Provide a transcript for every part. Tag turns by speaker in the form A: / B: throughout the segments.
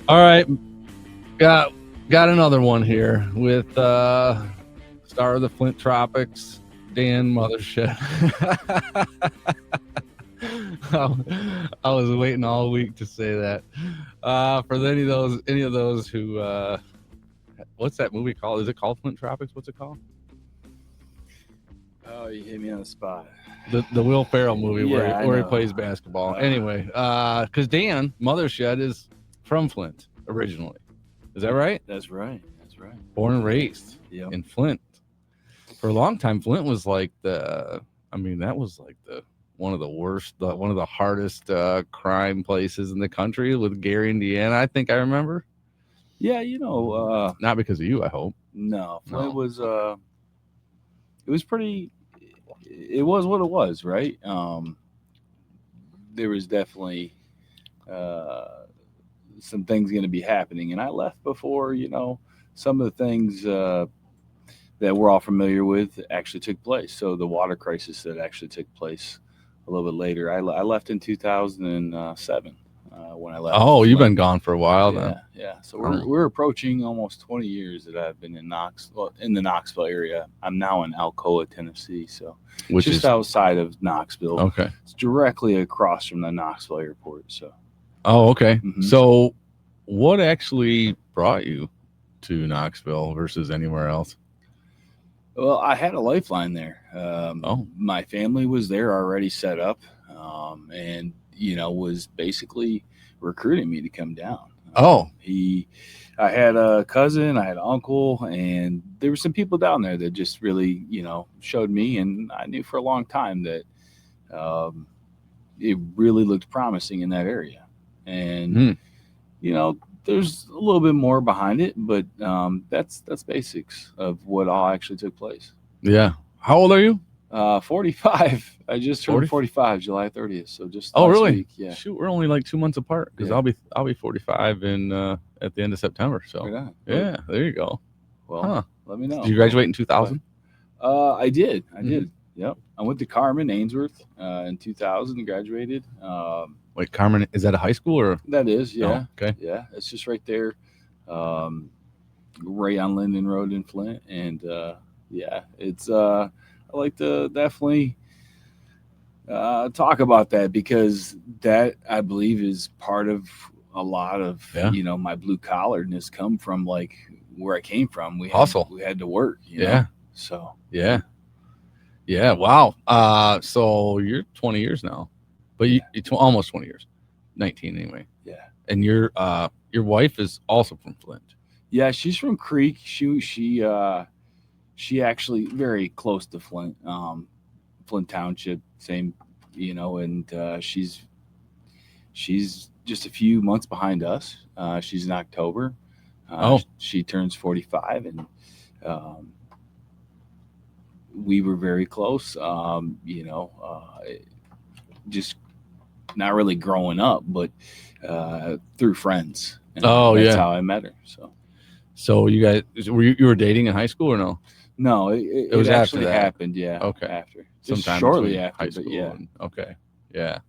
A: All right, got another one here with star of the Flint Tropics, Dan Mothershed. I was waiting all week to say that. For any of those who, what's that movie called? Is it called Flint Tropics? What's it called?
B: Oh, you hit me on the spot.
A: The Will Ferrell movie
B: Yeah,
A: where he plays basketball. Anyway, because Dan Mothershed is from Flint originally. Is that right?
B: That's right. That's right.
A: Born and raised
B: Yep.
A: in Flint. For a long time, Flint was like one of the worst, one of the hardest crime places in the country with Gary, Indiana. I think I remember.
B: Yeah,
A: Not because of you, I hope.
B: No, Flint was it was pretty. It was what it was, right? There was definitely some things going to be happening, and I left before some of the things that we're all familiar with actually took place. So the water crisis that actually took place a little bit later, I left in 2007 when I left.
A: Oh, you've
B: Flint.
A: been gone for a while then.
B: Yeah. So we're approaching almost 20 years that I've been in in the Knoxville area. I'm now in Alcoa, Tennessee, so
A: Which
B: just
A: is
B: outside of Knoxville.
A: okay.
B: It's directly across from the Knoxville airport. So.
A: Oh, okay.
B: Mhm.
A: So, what actually brought you to Knoxville versus anywhere else?
B: Well, I had a lifeline there. My family was there already set up, and was basically recruiting me to come down. I had a cousin, I had an uncle, and there were some people down there that just really, showed me, and I knew for a long time that it really looked promising in that area. And there's a little bit more behind it, but that's basics of what all actually took place.
A: Yeah. How old are you?
B: 45. I just turned 45 July 30th. So just last
A: really?
B: week. Yeah.
A: Shoot, we're only like 2 months apart because
B: Yeah.
A: I'll be 45 in at the end of September. So
B: Right on.
A: yeah, there you go.
B: Well, let me know.
A: Did you graduate in 2000?
B: I did. Yep. I went to Carmen Ainsworth in 2000 and graduated.
A: Wait, Carmen, is that a high school or?
B: That is, yeah.
A: Oh, okay.
B: Yeah, it's just right there, right on Linden Road in Flint, and yeah, it's. I like to definitely talk about that because that I believe is part of a lot of my blue collarness come from like where I came from. We had to work. You know? So
A: yeah. Wow. So you're 20 years now, but you're almost 20 years, 19 anyway.
B: Yeah.
A: And your wife is also from Flint.
B: Yeah, she's from Creek. She actually very close to Flint, Flint Township, same, and she's just a few months behind us. She's in October. She turns 45, and we were very close. Just not really growing up, but through friends. And that's how I met her.
A: So you guys you were dating in high school or no?
B: No, it was actually happened. Yeah.
A: Okay.
B: After.
A: Just
B: shortly after.
A: High school.
B: Yeah.
A: Okay. Yeah.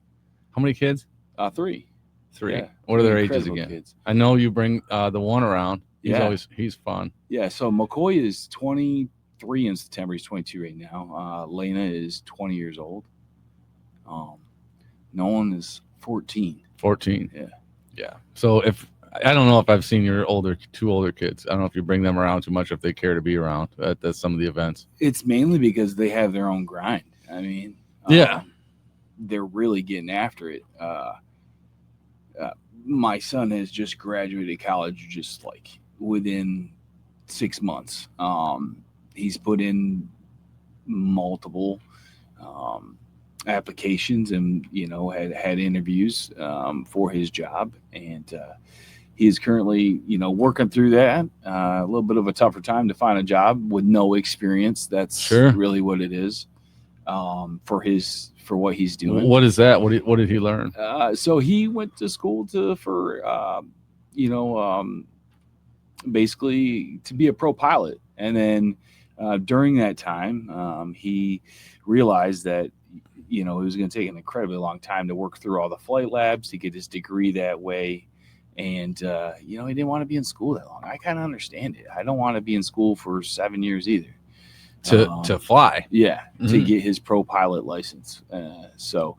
A: How many kids?
B: 3.
A: 3.
B: Yeah.
A: What are their ages again? Kids. I know you bring the one around. He's fun.
B: Yeah. So McCoy is 23 in September. He's 22 right now. Lena is 20 years old. Nolan is 14.
A: 14.
B: Yeah.
A: Yeah. So I don't know if I've seen your two older kids. I don't know if you bring them around too much, if they care to be around at some of the events.
B: It's mainly because they have their own grind. I mean, they're really getting after it. My son has just graduated college just like within 6 months. He's put in multiple applications and had interviews for his job, and he is currently working through that. A little bit of a tougher time to find a job with no experience. That's really what it is for what he's doing.
A: What is that? What did he learn?
B: So he went to school basically to be a pro pilot, and then during that time he realized that it was going to take an incredibly long time to work through all the flight labs to get his degree that way. And he didn't want to be in school that long. I kind of understand it. I don't want to be in school for 7 years either.
A: To fly.
B: Yeah, to get his pro pilot license. So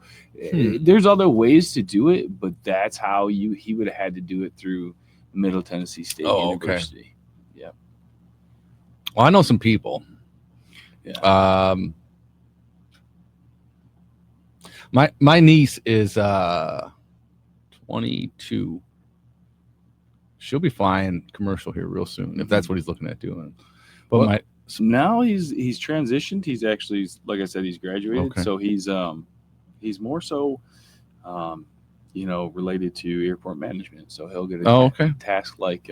B: there's other ways to do it, but that's how he would have had to do it through Middle Tennessee State University. Okay. Yeah.
A: Well, I know some people.
B: Yeah.
A: My niece is 22. She'll be flying commercial here real soon if that's what he's looking at doing. But
B: now he's transitioned. He's actually, like I said, he's graduated. Okay. So he's more so, related to airport management. So he'll get a task like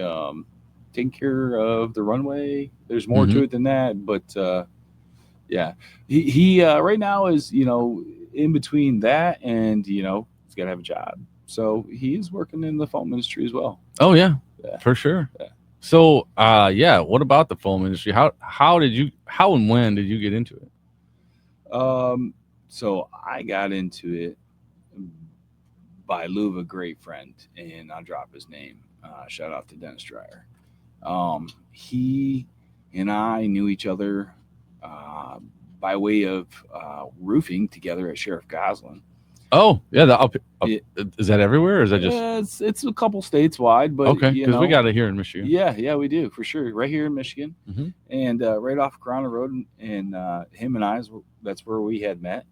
B: taking care of the runway. There's more to it than that, but yeah, he right now is in between that and he's got to have a job. So he's working in the foam industry as well.
A: Oh yeah. For sure. Yeah. So, what about the foam industry? How and when did you get into it?
B: So I got into it by lieu of a great friend, and I'll drop his name. Shout out to Dennis Dreyer. He and I knew each other by way of roofing together at Sheriff Goslin.
A: Oh yeah, is that everywhere, or is that just?
B: It's a couple states wide, but
A: okay, because we got it here in Michigan.
B: Yeah, we do for sure, right here in Michigan, and right off Corona Road, and him and I, that's where we had met,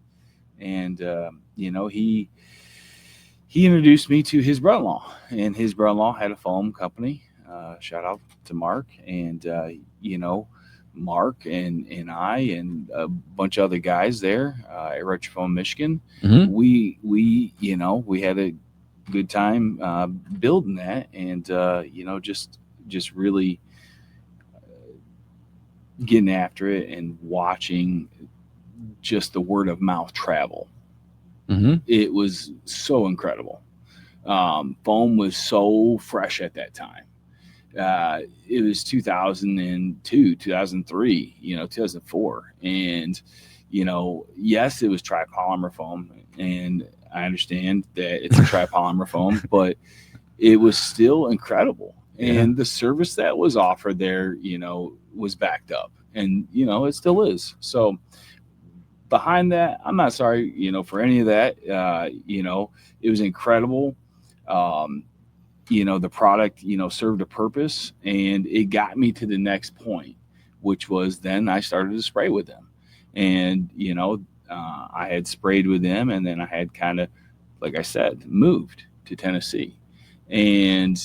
B: and he introduced me to his brother-in-law, and his brother-in-law had a foam company. Shout out to Mark, and Mark and I and a bunch of other guys there at Retro Foam Michigan. We had a good time building that, and just really getting after it and watching just the word of mouth travel. It was so incredible. Foam was so fresh at that time. It was 2002, 2003, 2004. And, yes, it was tripolymer foam. And I understand that it's a tripolymer foam, but it was still incredible. And the service that was offered there, was backed up. And, it still is. So behind that, I'm not sorry, for any of that. It was incredible. The product, served a purpose, and it got me to the next point, which was then I started to spray with them. And, I had sprayed with them, and then I had kind of, like I said, moved to Tennessee. And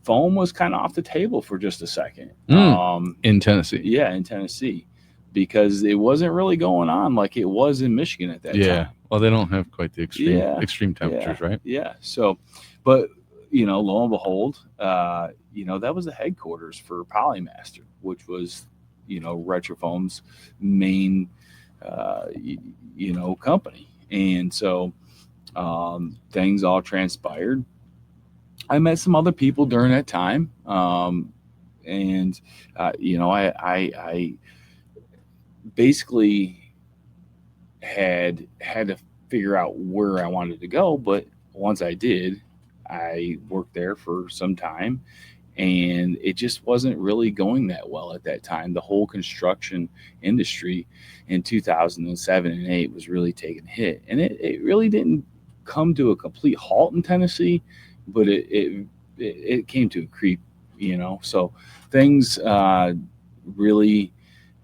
B: foam was kind of off the table for just a second.
A: In Tennessee?
B: Yeah, in Tennessee. Because it wasn't really going on like it was in Michigan at that time.
A: Yeah, well, they don't have quite the extreme temperatures, right?
B: Yeah, so, but... lo and behold, that was the headquarters for Polymaster, which was, Retrofoam's main, company. And so things all transpired. I met some other people during that time. I basically had to figure out where I wanted to go. But once I did, I worked there for some time, and it just wasn't really going that well at that time. The whole construction industry in 2007 and 8 was really taking a hit, and it really didn't come to a complete halt in Tennessee, but it came to a creep, so things really.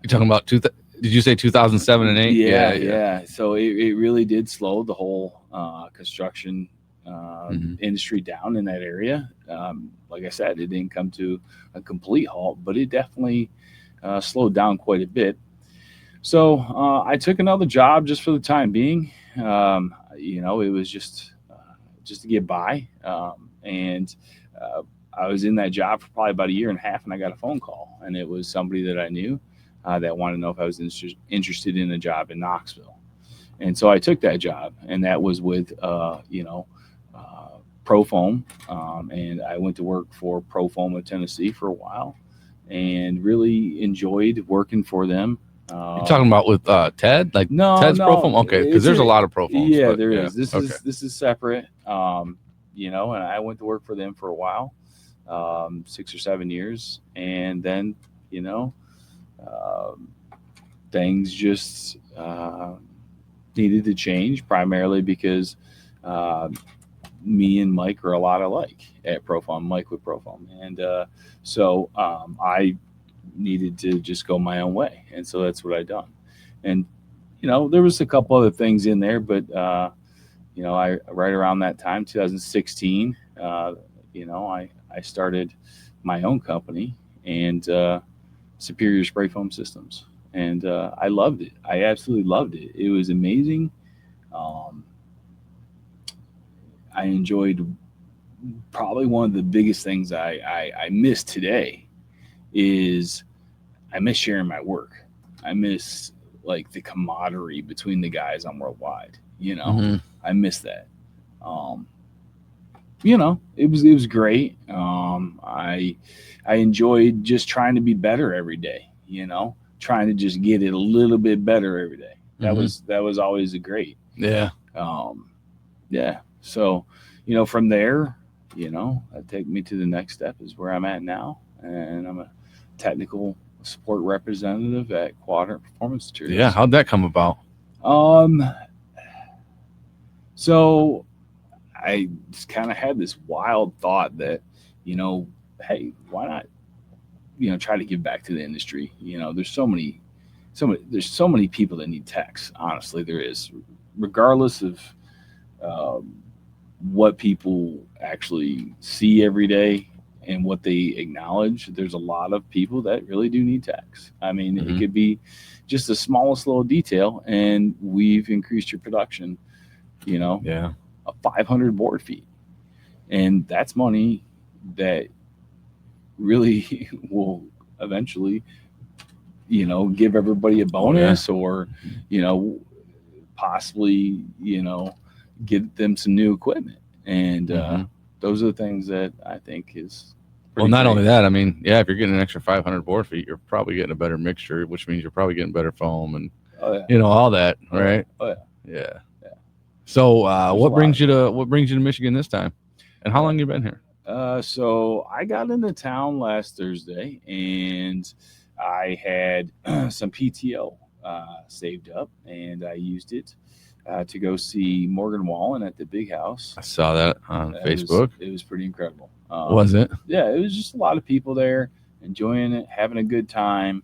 A: You're talking about did you say 2007 and 8?
B: Yeah. So it really did slow the whole construction industry down in that area. Like I said, it didn't come to a complete halt, but it definitely slowed down quite a bit. So I took another job just for the time being. It was just to get by. And I was in that job for probably about a year and a half, and I got a phone call, and it was somebody that I knew that wanted to know if I was interested in a job in Knoxville. And so I took that job, and that was with, Pro Foam. And I went to work for Pro Foam of Tennessee for a while and really enjoyed working for them.
A: You're talking about with Ted?
B: No,
A: Ted's Pro Foam? Okay, because there's a lot of Pro Foams.
B: Yeah, there is. This is separate. and I went to work for them for a while, 6 or 7 years, and then you know um, things just needed to change, primarily because uh, me and Mike are a lot alike at Profoam. Mike with Profoam, and so I needed to just go my own way, and so that's what I done. And there was a couple other things in there, but I right around that time, 2016, I started my own company and Superior Spray Foam Systems, and I loved it. I absolutely loved it. It was amazing. Um, I enjoyed probably one of the biggest things I miss today is I miss sharing my work. I miss like the camaraderie between the guys on Worldwide.
A: Mm-hmm.
B: I miss that. Um, it was great. I enjoyed just trying to be better every day. Trying to just get it a little bit better every day. That was always a great.
A: Yeah.
B: Um, yeah. So, from there, that take me to the next step is where I'm at now, and I'm a technical support representative at Quadrant Performance Materials.
A: Yeah. How'd that come about?
B: Um. So I just kind of had this wild thought that, hey, why not, try to give back to the industry? There's so many people that need techs. Honestly, there is, regardless of um, what people actually see every day and what they acknowledge. There's a lot of people that really do need techs. I mean,
A: Mm-hmm.
B: it could be just the smallest little detail, and we've increased your production.
A: Yeah.
B: 500 board feet, and that's money that really will eventually give everybody a bonus, or possibly get them some new equipment, and
A: Mm-hmm.
B: those are the things that I think is
A: Well,
B: pretty
A: not
B: great.
A: only that, I mean, yeah, if you're getting an extra 500 board feet, you're probably getting a better mixture, which means you're probably getting better foam and
B: Oh yeah.
A: all that,
B: Oh, yeah.
A: right?
B: Oh yeah.
A: Yeah.
B: Yeah.
A: So,
B: There's a
A: what brings
B: lot.
A: you to Michigan this time, and how long you been here?
B: So I got into town last Thursday, and I had some PTO saved up, and I used it to go see Morgan Wallen at the Big House.
A: I saw that on
B: It
A: Facebook.
B: it was pretty incredible.
A: Was it?
B: Yeah, it was just a lot of people there enjoying it, having a good time.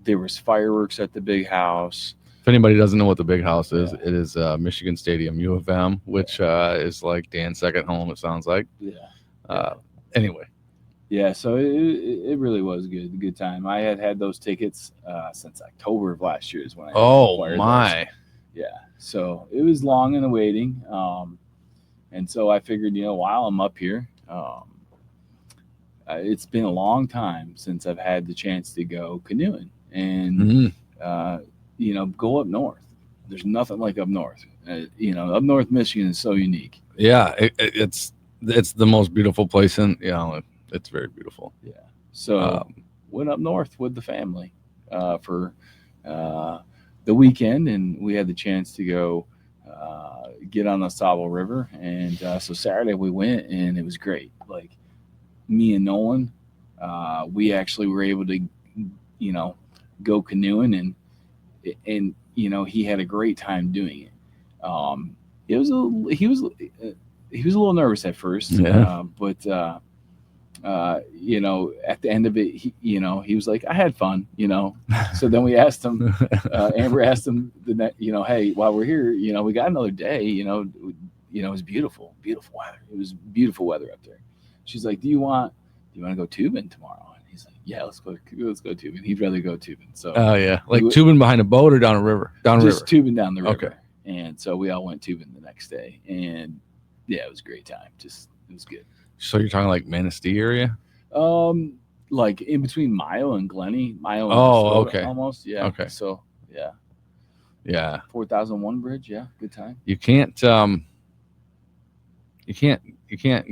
B: There was fireworks at the Big House.
A: If anybody doesn't know what the Big House is,
B: Yeah.
A: it is Michigan Stadium, U of M, which is like Dan's second home. It sounds like.
B: Yeah.
A: Anyway.
B: Yeah, so it really was good, a good time. I had those tickets since October of last year is when I acquired
A: my.
B: those. Yeah, so it was long in the waiting, and so I figured, while I'm up here, it's been a long time since I've had the chance to go canoeing and go up north. There's nothing like up north. Up north Michigan is so unique.
A: Yeah, it's the most beautiful place in. It's very beautiful.
B: Yeah. So went up north with the family for the weekend, and we had the chance to go get on the Sable River. And so Saturday we went, and it was great. Like me and Nolan, we actually were able to, go canoeing, and he had a great time doing it. He was a little nervous at first, but at the end of it, he was like, I had fun, So then we asked him, Amber asked him hey, while we're here, we got another day, it was beautiful weather. It was beautiful weather up there. She's like, do you want to go tubing tomorrow? And he's like, yeah, let's go tubing. He'd rather go tubing. So,
A: like tubing behind a boat or down a river?
B: Just tubing down the river.
A: Okay.
B: And so we all went tubing the next day, and yeah, it was a great time. It was good.
A: So you're talking like Manistee area?
B: Like in between Mayo and Glenny. Mayo and Minnesota,
A: okay.
B: Almost, yeah.
A: Okay.
B: So, yeah.
A: Yeah.
B: 4001 bridge, yeah, good time.
A: You can't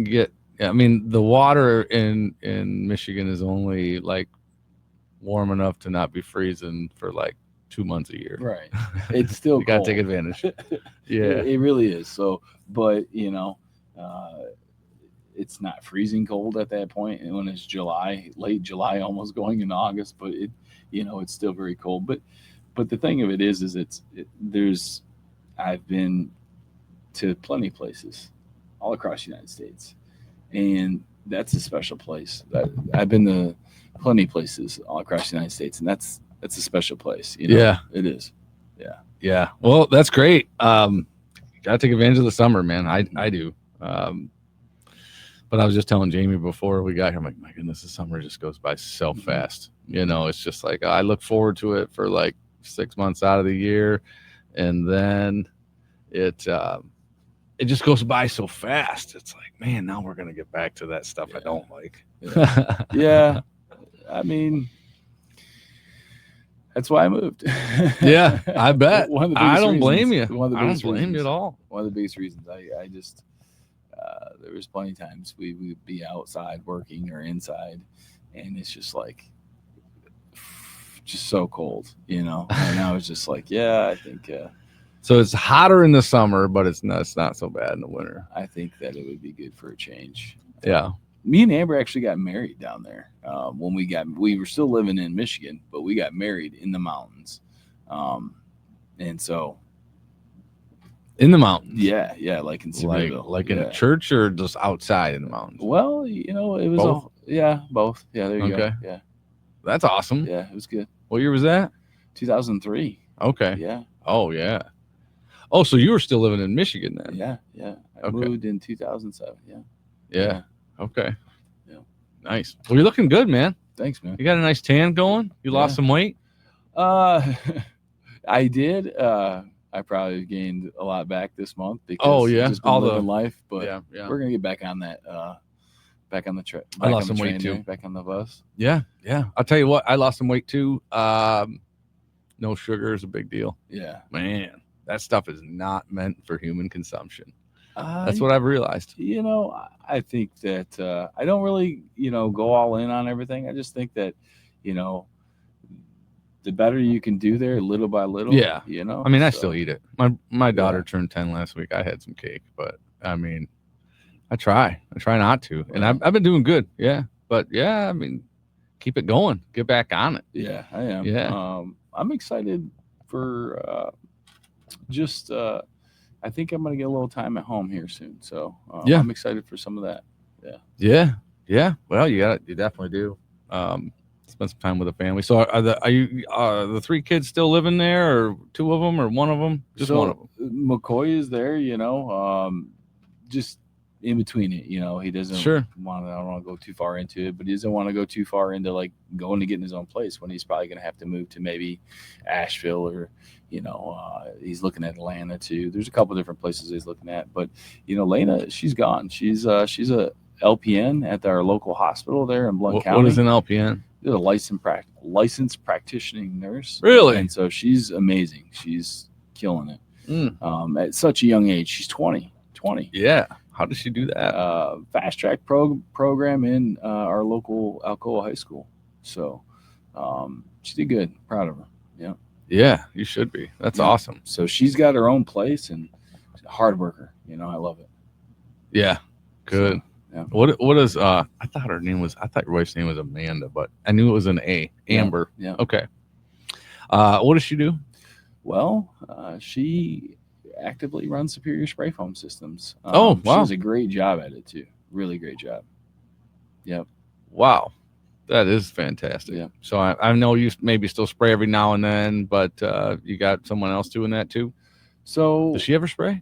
A: get. I mean, the water in Michigan is only like warm enough to not be freezing for like 2 months a year.
B: Right. It's still
A: you gotta
B: cold.
A: take advantage. Yeah.
B: It really is. So, but it's not freezing cold at that point, and when it's July, late July, almost going into August, but it's still very cold. But the thing of it is there's I've been to plenty of places all across the United States, and that's a special place. I've been to plenty of places all across the United States, and that's a special place.
A: Yeah,
B: it is. Yeah,
A: yeah. Well, that's great. Gotta take advantage of the summer, man. I do. But I was just telling Jamie before we got here, I'm like, my goodness, the summer just goes by so fast. It's just like I look forward to it for like 6 months out of the year, and then it just goes by so fast. It's like, man, now we're gonna get back to that stuff I don't like.
B: Yeah. I mean, that's why I moved.
A: Yeah, I bet. I don't blame you.
B: I
A: don't blame you at all.
B: One of the biggest reasons. I just there was plenty of times we would be outside working or inside, and it's just like just so cold, And I was just like, I think.
A: So it's hotter in the summer, but it's not so bad in the winter.
B: I think that it would be good for a change.
A: Yeah.
B: Me and Amber actually got married down there. When we were still living in Michigan, but we got married in the mountains. And so
A: in the mountains.
B: Yeah, like in Sevierville.
A: Like in a church or just outside in the mountains?
B: Well, it was
A: both.
B: Both. Yeah, there you go. Yeah.
A: That's awesome.
B: Yeah, it was good.
A: What year was that?
B: 2003.
A: Okay.
B: Yeah.
A: Oh, yeah. Oh, so you were still living in Michigan then?
B: Yeah. I moved in 2007.
A: Yeah. Okay.
B: Yeah.
A: Nice. Well, you're looking good, man.
B: Thanks, man.
A: You got a nice tan going. You lost some weight?
B: I did. I probably gained a lot back this month
A: because
B: just been living life, but
A: yeah.
B: We're gonna get back on that. Back on the trip.
A: I lost some weight too.
B: Back on the bus.
A: Yeah. I'll tell you what. I lost some weight too. No sugar is a big deal.
B: Yeah,
A: man, that stuff is not meant for human consumption. That's what I've realized.
B: I think that I don't really, go all in on everything. I just think that, the better you can do there, little by little.
A: Yeah. I mean, I still eat it. My daughter turned 10 last week. I had some cake, but I mean, I try not to, and I've been doing good. Yeah, but I mean, keep it going. Get back on it.
B: Yeah, I am.
A: Yeah.
B: I'm excited for just. I think I'm gonna get a little time at home here soon. So I'm excited for some of that.
A: Yeah. Well, you definitely do. Spend some time with the family. So are the three kids still living there, or two of them, or one of them? Just one of them.
B: McCoy is there. Just in between it. He doesn't want to. I don't want to go too far into it, but he doesn't want to go too far into like going to getting his own place when he's probably going to have to move to maybe Asheville or. He's looking at Atlanta too. There's a couple different places he's looking at, but Lena, she's gone. She's a LPN at our local hospital there in Blount County.
A: What is an LPN?
B: She's a licensed practicing nurse.
A: Really?
B: And so she's amazing. She's killing it. At such a young age, she's 20.
A: Yeah. How does she do that?
B: Fast track program in our local Alcoa High School. So she did good. Proud of her. Yeah.
A: Yeah, you should be. That's awesome.
B: So she's got her own place and she's a hard worker. I love it.
A: Yeah, good.
B: So, yeah.
A: What is I thought your wife's name was Amanda, but I knew it was an A. Amber.
B: Yeah.
A: Okay. What does she do?
B: Well, she actively runs Superior Spray Foam Systems.
A: Wow.
B: She does a great job at it too. Really great job. Yep.
A: Wow. That is fantastic.
B: Yeah.
A: So I know you maybe still spray every now and then, but you got someone else doing that too?
B: So
A: does she ever spray?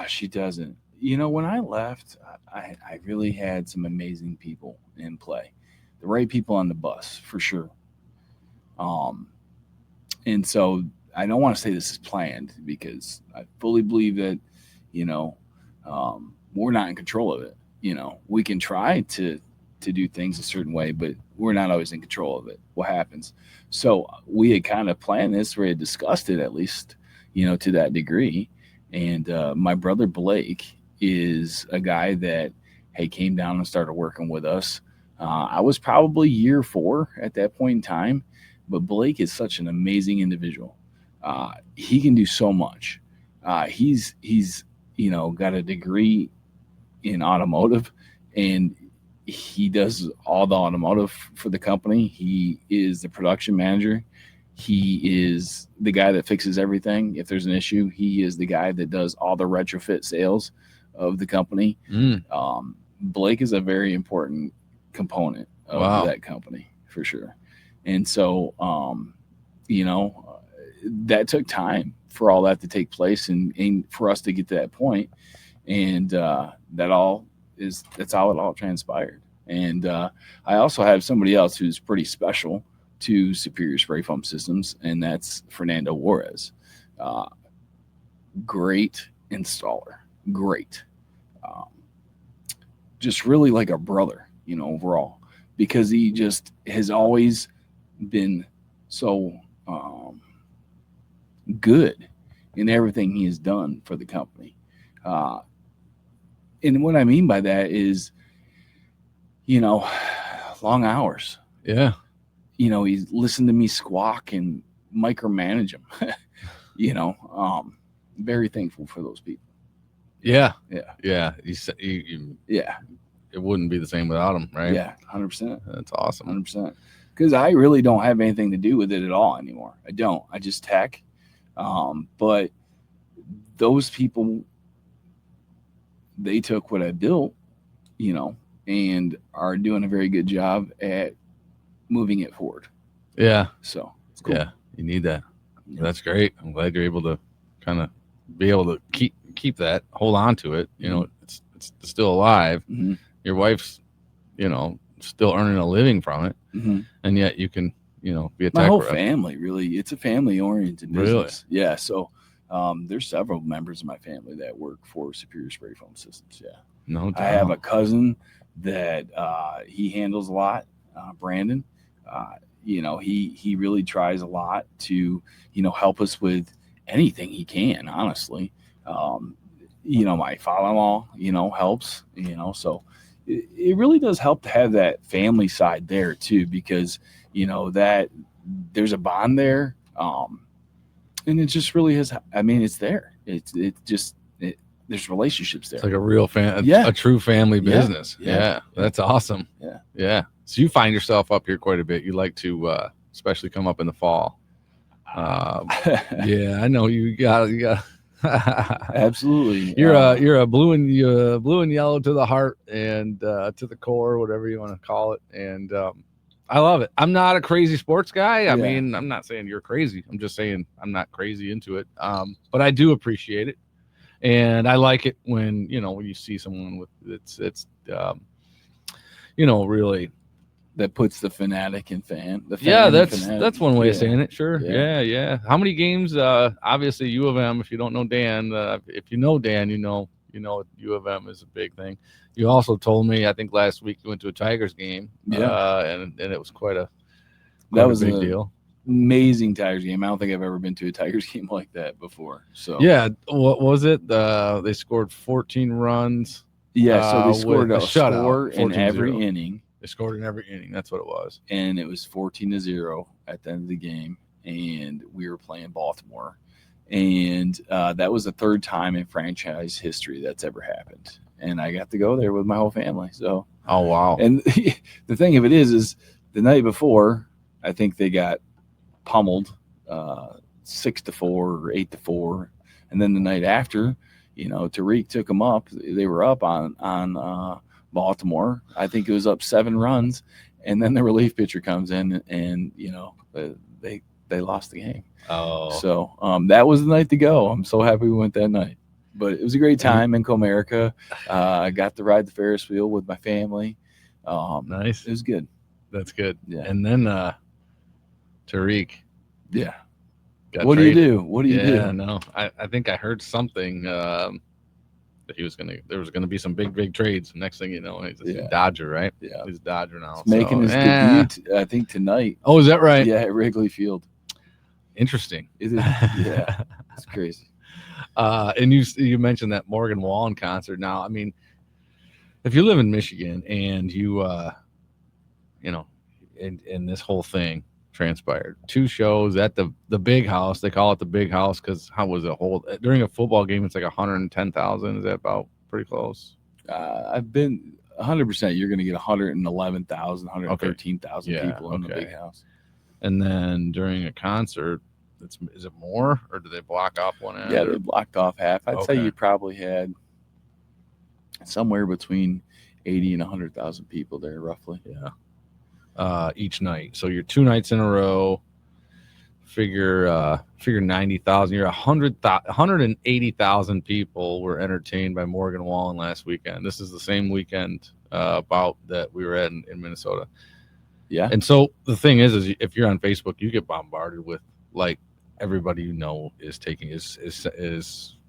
B: She doesn't. When I left, I really had some amazing people in play. The right people on the bus, for sure. And so I don't want to say this is planned because I fully believe that, we're not in control of it. We can try to do things a certain way, but we're not always in control of it. What happens? So we had kind of planned this, we had discussed it at least, to that degree. And my brother Blake is a guy that, came down and started working with us. I was probably year 4 at that point in time, but Blake is such an amazing individual. He can do so much. He's got a degree in automotive. and he does all the automotive for the company. He is the production manager. He is the guy that fixes everything. If there's an issue, he is the guy that does all the retrofit sales of the company. Blake is a very important component of that company for sure. And so, that took time for all that to take place and for us to get to that point. And that's how it all transpired. And I also have somebody else who's pretty special to Superior Spray Foam Systems, and that's Fernando Juarez. Great installer, great. Just really like a brother, overall, because he just has always been so good in everything he has done for the company. And what I mean by that is, long hours.
A: Yeah.
B: He's listened to me squawk and micromanage him. Very thankful for those people.
A: Yeah.
B: Yeah.
A: Yeah.
B: Yeah.
A: It wouldn't be the same without him, right?
B: Yeah. 100%.
A: That's awesome.
B: 100%. Because I really don't have anything to do with it at all anymore. I don't. I just tech. But those people, they took what I built, and are doing a very good job at moving it forward.
A: Yeah.
B: So it's cool.
A: Yeah, you need that. Yeah. That's great. I'm glad you're able to kind of be able to keep that, hold on to it. It's still alive.
B: Mm-hmm.
A: Your wife's, still earning a living from it, and yet you can, be a tech
B: My whole
A: rep.
B: family, really, it's a family-oriented business.
A: Really?
B: Yeah. So there's several members of my family that work for Superior Spray Foam Systems. Yeah.
A: No doubt.
B: I have a cousin that he handles a lot, Brandon. He really tries a lot to, help us with anything he can, honestly. My father-in-law, helps, so it really does help to have that family side there too, because, that there's a bond there. And it just really is. I mean, it's there. There's relationships there.
A: It's like a real a true family business. Yeah. That's awesome. Yeah. So you find yourself up here quite a bit. You like to, especially come up in the fall. Yeah, I know you got.
B: Absolutely.
A: You're a blue and yellow to the heart and to the core, whatever you want to call it. And I love it. I'm not a crazy sports guy. I mean, I'm not saying you're crazy. I'm just saying I'm not crazy into it. But I do appreciate it. And I like it when, when you see someone with it's really
B: that puts the fanatic and fan.
A: That's one way of saying it. Sure. Yeah. How many games? Obviously U of M. If you don't know Dan, if you know Dan, you know U of M is a big thing. You also told me, I think last week you went to a Tigers game. And it was quite a big deal.
B: Amazing Tigers game. I don't think I've ever been to a Tigers game like that before. So
A: yeah, what was it? They scored 14 runs.
B: Yeah, so they scored a
A: shutout
B: in every inning.
A: They scored in every inning. That's what it was.
B: And it was 14-0 at the end of the game, and we were playing Baltimore. And that was the third time in franchise history that's ever happened. And I got to go there with my whole family. So
A: oh wow!
B: And the thing of it is the night before, I think they got pummeled 6-4 or 8-4, and then the night after, Tariq took them up. They were up on Baltimore. I think it was up 7 runs, and then the relief pitcher comes in, and they lost the game.
A: Oh,
B: so that was the night to go. I'm so happy we went that night. But it was a great time in Comerica. I got to ride the Ferris wheel with my family.
A: Nice.
B: It was good.
A: That's good. Yeah. And then Tariq.
B: Yeah. What do you do? What do you do?
A: Yeah, no. I think I heard something that there was gonna be some big trades. Next thing you know, he's a Dodger, right?
B: Yeah.
A: He's a Dodger now.
B: Making his debut, I think, tonight.
A: Oh, is that right?
B: Yeah, at Wrigley Field.
A: Interesting.
B: Is it? Yeah. It's crazy.
A: And you mentioned that Morgan Wallen concert. Now, I mean, if you live in Michigan and you and this whole thing transpired, 2 shows at the big house. They call it the big house because how was it during a football game? It's like 110,000. Is that about pretty close?
B: I've been 100%. You're going to get 111,000, 113,000 people in the big house.
A: And then during a concert, is it more, or do they block off one end?
B: Yeah, they blocked off half. I'd say you probably had somewhere between 80 and 100,000 people there, roughly.
A: Yeah. Each night. So you're 2 nights in a row. Figure 90,000. You're 180,000 people were entertained by Morgan Wallen last weekend. This is the same weekend bout that we were at in Minnesota.
B: Yeah.
A: And so the thing is if you're on Facebook, you get bombarded with like everybody you know is taking is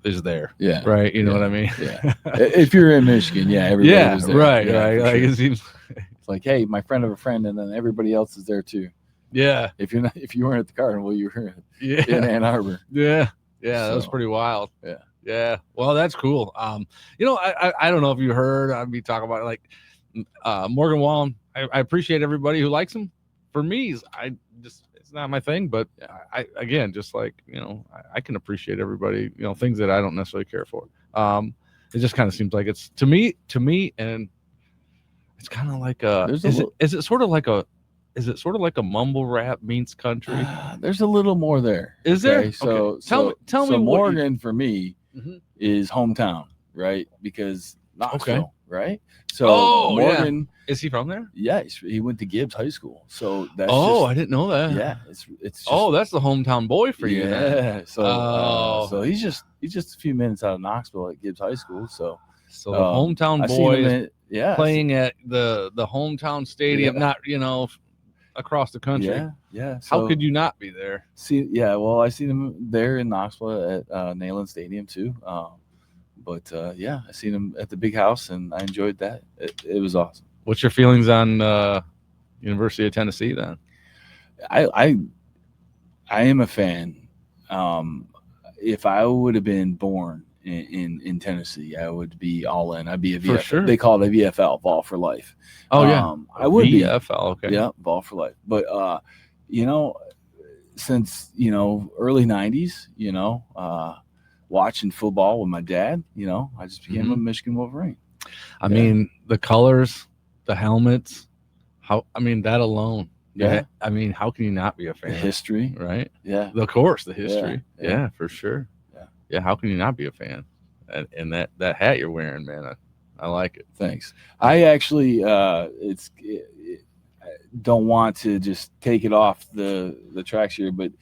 A: there.
B: Yeah.
A: Right. You know what I mean?
B: Yeah. If you're in Michigan, everybody was there.
A: Right. Right. Like
B: sure.
A: it seems
B: it's like, hey, my friend of a friend, and then everybody else is there too.
A: Yeah.
B: If you weren't at the Cardinal, you were in Ann Arbor.
A: Yeah. Yeah. That was pretty wild.
B: Yeah.
A: Yeah. Well, that's cool. I don't know if you heard, I'd be talking about like Morgan Wallen. I appreciate everybody who likes him. For me, it's not my thing, but I again, just like, I can appreciate everybody, things that I don't necessarily care for. It just kind of seems like it's to me, and it's kind of like is it sort of like a mumble rap meets country?
B: There's a little more there.
A: Is there?
B: So tell me. Morgan for me is hometown, right? Because Knoxville, right? So Morgan,
A: is he from there?
B: Yeah, he went to Gibbs High School. So that's
A: I didn't know that.
B: Yeah, it's just,
A: that's the hometown boy for you.
B: Yeah. So he's just a few minutes out of Knoxville at Gibbs High School. So
A: the hometown boy playing at the hometown stadium, not across the country.
B: Yeah.
A: So, how could you not be there?
B: Well, I seen him there in Knoxville at Neyland Stadium too. But I seen him at the big house, and I enjoyed that. It was awesome.
A: What's your feelings on University of Tennessee then?
B: I am a fan. If I would have been born in Tennessee, I would be all in. I'd be a VFL. For sure. They call it a VFL, Ball for Life.
A: Oh yeah,
B: I would be
A: VFL. Okay.
B: Yeah, Ball for Life. But since early '90s, watching football with my dad, I just became a Michigan Wolverine.
A: I mean, the colors, the helmets, that alone. Yeah. I mean, how can you not be a fan?
B: The history.
A: Right?
B: Yeah.
A: Of course, the history. Yeah, for sure. Yeah, how can you not be a fan? And that hat you're wearing, man, I like it.
B: Thanks. I actually don't want to just take it off the tracks here, but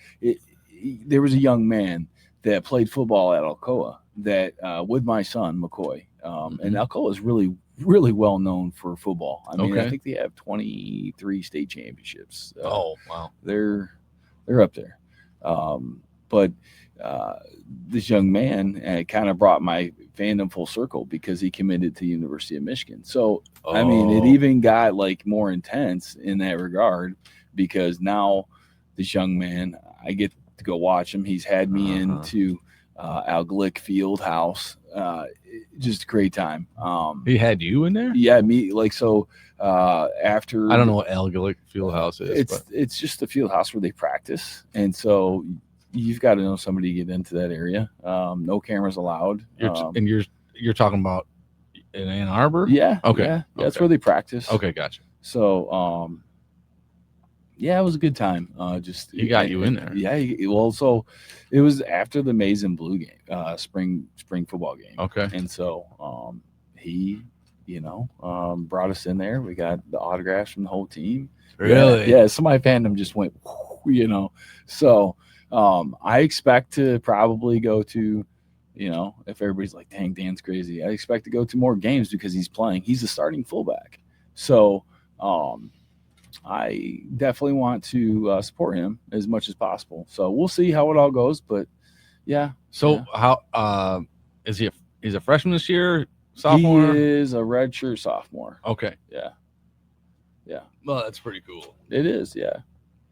B: there was a young man that played football at Alcoa that with my son McCoy, and Alcoa is really, really well known for football. I mean, I think they have 23 state championships.
A: Wow,
B: they're up there. But this young man kind of brought my fandom full circle because he committed to the University of Michigan. So I mean, it even got like more intense in that regard because now this young man, I get to go watch him. He's had me into Al Glick Field House. Just a great time.
A: He had you in there?
B: Yeah, me. Like, so after,
A: I don't know what Al Glick Field House is.
B: It's just a field house where they practice, and so you've got to know somebody to get into that area. No cameras allowed.
A: And you're talking about in Ann Arbor?
B: Yeah.
A: Okay.
B: Yeah, that's where they practice.
A: Okay, gotcha.
B: So it was a good time.
A: He got you in there.
B: Yeah. Well, so it was after the Maize and Blue game, spring football game.
A: Okay.
B: And so he, brought us in there. We got the autographs from the whole team.
A: Really?
B: Yeah. So my fandom just went, So I expect to probably go to, if everybody's like, dang, Dan's crazy, I expect to go to more games because he's playing. He's a starting fullback. So I definitely want to support him as much as possible. So we'll see how it all goes. But yeah.
A: So how is he? He's a freshman this year, sophomore?
B: He is a redshirt sophomore.
A: Okay.
B: Yeah. Yeah.
A: Well, that's pretty cool.
B: It is. Yeah.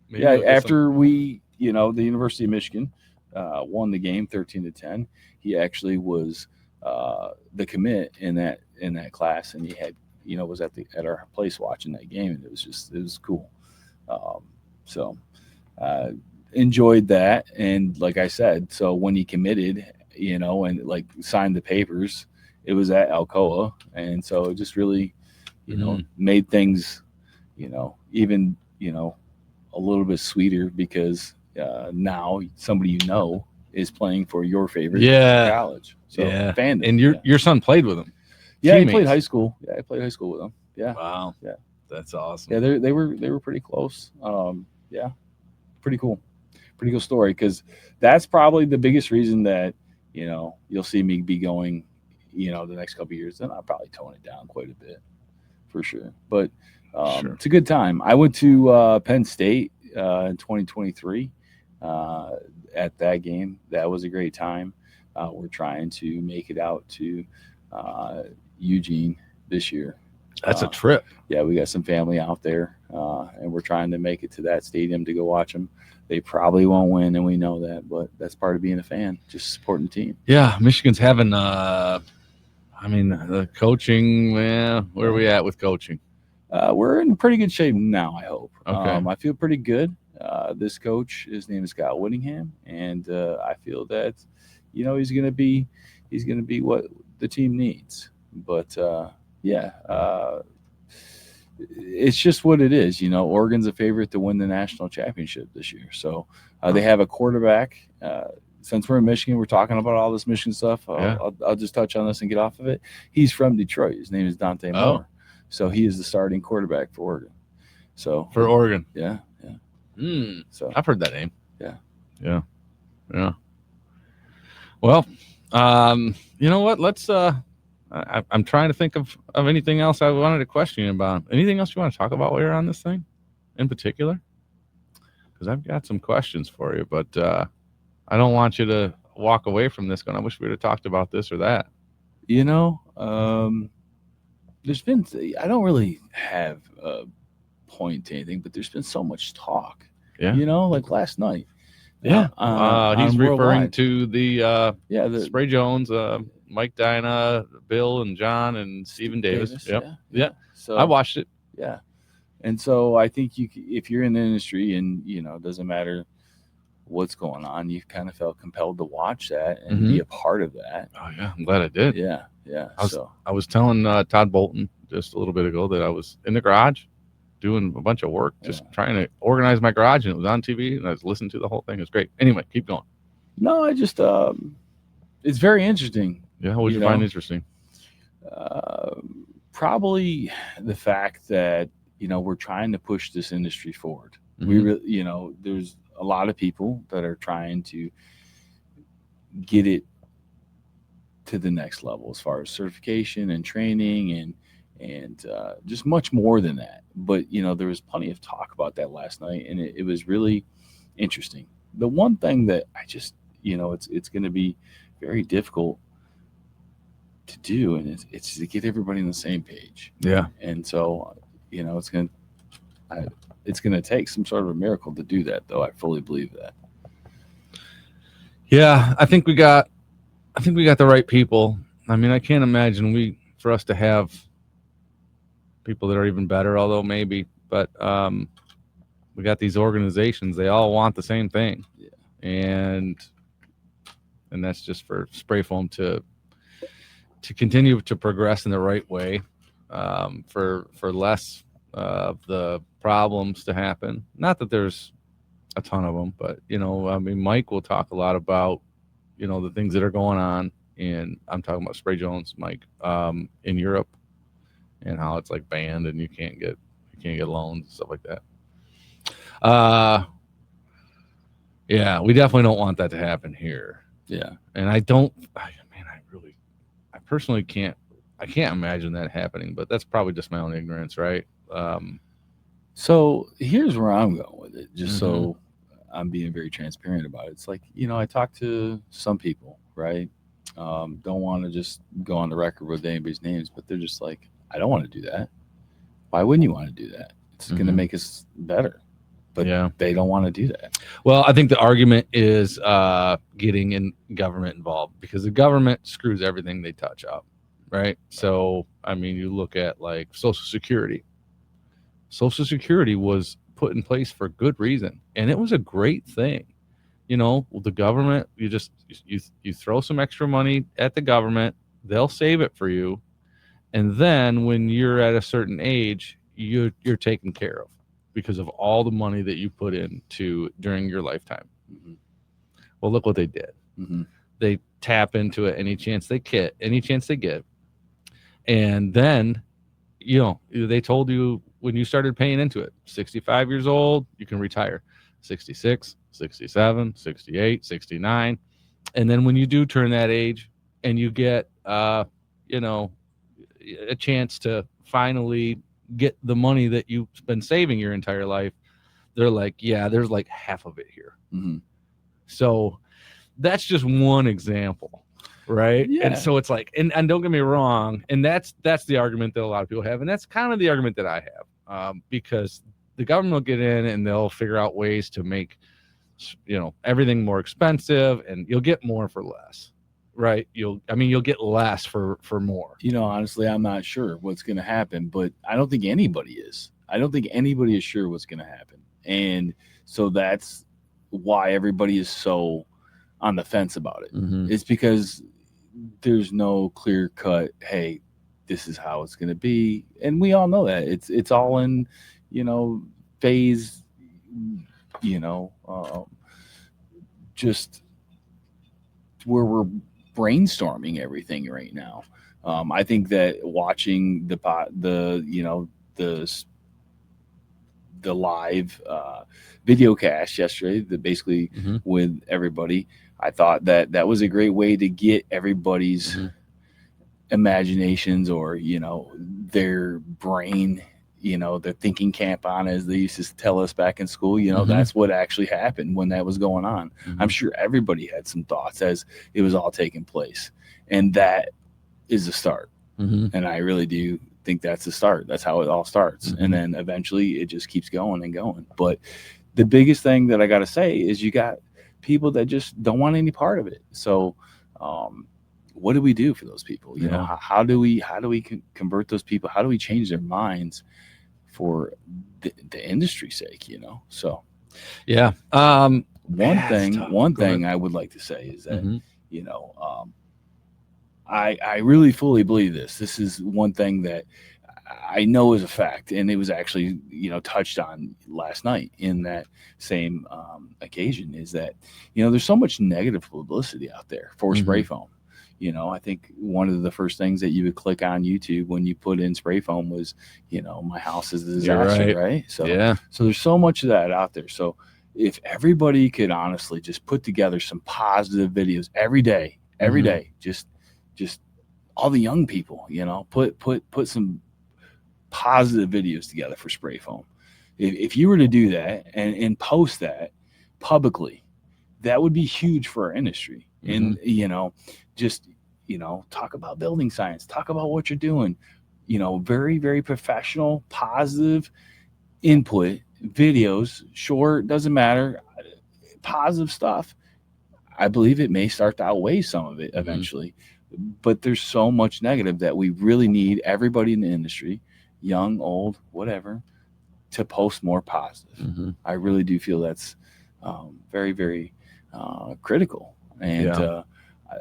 A: Maybe
B: After we, the University of Michigan won the game 13-10, he actually was the commit in that class, and he had, was at our place watching that game, and it was cool. So enjoyed that, and like I said, so when he committed, and like signed the papers, it was at Alcoa, and so it just really made things, even, a little bit sweeter because now somebody is playing for your favorite college. So fandom.
A: And your son played with him.
B: Yeah, he played high school. Yeah, I played high school with him. Yeah.
A: Wow.
B: Yeah.
A: That's awesome.
B: Yeah, they were pretty close. Yeah, pretty cool story, because that's probably the biggest reason that you'll see me be going the next couple of years. Then I'll probably tone it down quite a bit for sure. But it's a good time. I went to Penn State in 2023 at that game. That was a great time. We're trying to make it out to Eugene this year.
A: That's a trip.
B: Yeah, we got some family out there, and we're trying to make it to that stadium to go watch them. They probably won't win, and we know that, but that's part of being a fan, just supporting the team.
A: Yeah, Michigan's having, the coaching, where are we at with coaching?
B: We're in pretty good shape now, I hope.
A: Okay.
B: I feel pretty good. This coach, his name is Scott Whittingham, and I feel that, he's going to be what the team needs. But it's just what it is. Oregon's a favorite to win the national championship this year. So they have a quarterback. Since we're in Michigan, we're talking about all this Michigan stuff. I'll just touch on this and get off of it. He's from Detroit. His name is Dante Moore. So he is the starting quarterback for Oregon. So
A: for Oregon.
B: Yeah.
A: So I've heard that name.
B: Yeah.
A: Well, you know what? Let's I'm trying to think of anything else I wanted to question you about. Anything else you want to talk about while you're on this thing in particular? Because I've got some questions for you, but I don't want you to walk away from this going, I wish we would have talked about this or that.
B: There's been, I don't really have a point to anything, but there's been so much talk.
A: Yeah.
B: Like last night.
A: Yeah. He's referring to the Spray Jones, Mike Dinah, Bill and John and Stephen Davis. Yep. Yeah.
B: So
A: I watched it.
B: Yeah. And so I think if you're in the industry and, it doesn't matter what's going on, you kind of felt compelled to watch that and be a part of that.
A: Oh, yeah. I'm glad I did.
B: Yeah.
A: I was telling Todd Bolton just a little bit ago that I was in the garage doing a bunch of work, just trying to organize my garage, and it was on TV, and I was listening to the whole thing. It was great. Anyway, keep going.
B: No, I just, it's very interesting.
A: Yeah, what did you find interesting?
B: Probably the fact that, we're trying to push this industry forward.
A: Mm-hmm.
B: We really, there's a lot of people that are trying to get it to the next level as far as certification and training and just much more than that. But, there was plenty of talk about that last night, and it was really interesting. The one thing that I just, it's going to be very difficult to do, and it's to get everybody on the same page.
A: Yeah.
B: And so, it's going to take some sort of a miracle to do that, though. I fully believe that.
A: Yeah, I think we got the right people. I mean, I can't imagine for us to have people that are even better, although maybe, but we got these organizations, they all want the same thing.
B: Yeah.
A: And that's just for spray foam to continue to progress in the right way, for less of the problems to happen. Not that there's a ton of them, but Mike will talk a lot about the things that are going on, and I'm talking about Spray Jones, Mike, in Europe, and how it's like banned and you can't get loans and stuff like that. Yeah, we definitely don't want that to happen here.
B: Yeah.
A: And I personally can't imagine that happening, but that's probably just my own ignorance, right?
B: So here's where I'm going with it, just so I'm being very transparent about it. It's like, I talk to some people, right? Don't want to just go on the record with anybody's names, but they're just like, I don't want to do that. Why wouldn't you want to do that? It's going to make us better. But they don't want to do that.
A: Well, I think the argument is getting in government involved, because the government screws everything they touch up, right? So, I mean, you look at like Social Security. Social Security was put in place for good reason, and it was a great thing. The government, you throw some extra money at the government, they'll save it for you, And then when you're at a certain age, you're taken care of because of all the money that you put into during your lifetime.
B: Mm-hmm.
A: Well, look what they did.
B: Mm-hmm.
A: They tap into it any chance they get, and then they told you when you started paying into it, 65 years old, you can retire. 66, 67, 68, 69. And then when you do turn that age and you get, you know, a chance to finally get the money that you've been saving your entire life, they're like, yeah, there's like half of it here.
B: Mm-hmm.
A: So that's just one example, right?
B: Yeah.
A: And so it's like, and don't get me wrong, and that's the argument that a lot of people have, and that's kind of the argument that I have, because the government will get in and they'll figure out ways to make everything more expensive, and you'll get more for less, right? You'll get less for more.
B: Honestly, I'm not sure what's going to happen, but I don't think anybody is. I don't think anybody is sure what's going to happen, and so that's why everybody is so on the fence about it.
A: Mm-hmm.
B: It's because there's no clear cut, hey, this is how it's going to be, and we all know that it's all in phase, just where we're brainstorming everything right now. I think that watching the live video cast yesterday, basically
A: Mm-hmm.
B: with everybody, I thought that was a great way to get everybody's
A: Mm-hmm.
B: imaginations, or their brain, the thinking camp on, as they used to tell us back in school.
A: Mm-hmm.
B: That's what actually happened when that was going on.
A: Mm-hmm.
B: I'm sure everybody had some thoughts as it was all taking place, and that is the start.
A: Mm-hmm.
B: And I really do think that's the start. That's how it all starts.
A: Mm-hmm.
B: And then eventually it just keeps going and going. But the biggest thing that I got to say is you got people that just don't want any part of it. So, what do we do for those people? How do we convert those people? How do we change their minds for the industry's sake? So
A: yeah.
B: One thing I would like to say is that
A: mm-hmm.
B: I really fully believe this. This is one thing that I know is a fact, and it was actually touched on last night in that same occasion. Is that there's so much negative publicity out there for
A: Mm-hmm.
B: spray foam. I think one of the first things that you would click on YouTube when you put in spray foam was my house is a disaster, right? So
A: yeah.
B: So there's so much of that out there. So if everybody could honestly just put together some positive videos every day, just all the young people, put some positive videos together for spray foam. If you were to do that and post that publicly, that would be huge for our industry.
A: Mm-hmm.
B: And just talk about building science, talk about what you're doing, very, very professional, positive input videos, short, doesn't matter, positive stuff. I believe it may start to outweigh some of it eventually. Mm-hmm. But there's so much negative that we really need everybody in the industry, young, old, whatever, to post more positive.
A: Mm-hmm.
B: I really do feel that's very, very critical. And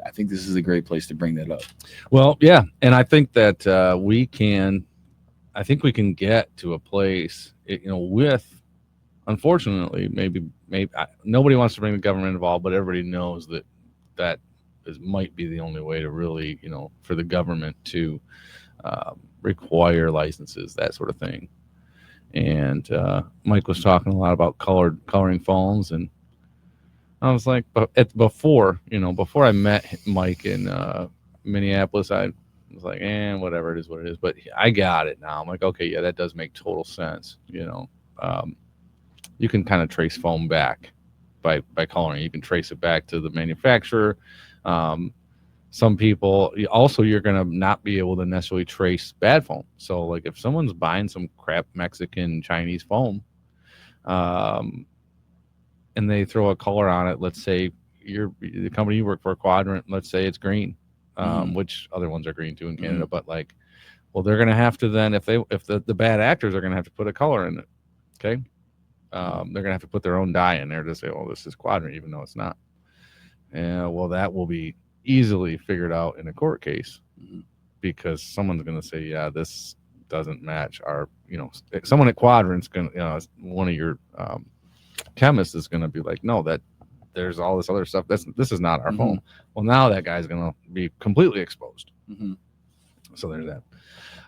B: I think this is a great place to bring that up.
A: Well, yeah. And I think that we can get to a place, with, unfortunately, maybe nobody wants to bring the government involved, but everybody knows that might be the only way to really, for the government to require licenses, that sort of thing. And Mike was talking a lot about coloring phones, and I was like, but before I met Mike in Minneapolis, I was like, whatever, it is what it is. But I got it now. I'm like, okay, yeah, that does make total sense. You can kind of trace foam back by coloring. You can trace it back to the manufacturer. Some people also, you're going to not be able to necessarily trace bad foam. So like if someone's buying some crap Mexican Chinese foam, and they throw a color on it, let's say the company you work for, Quadrant, let's say it's green, which other ones are green too in Canada, but like, well, they're going to have to then, if the bad actors are going to have to put a color in it, okay, they're going to have to put their own dye in there to say, well, this is Quadrant, even though it's not. Well, that will be easily figured out in a court case. because someone's going to say, yeah, this doesn't match our, someone at Quadrant's going to, one of your chemists is going to be like, no, that there's all this other stuff. This is not our foam. Well, now that guy's going to be completely exposed. So there's that.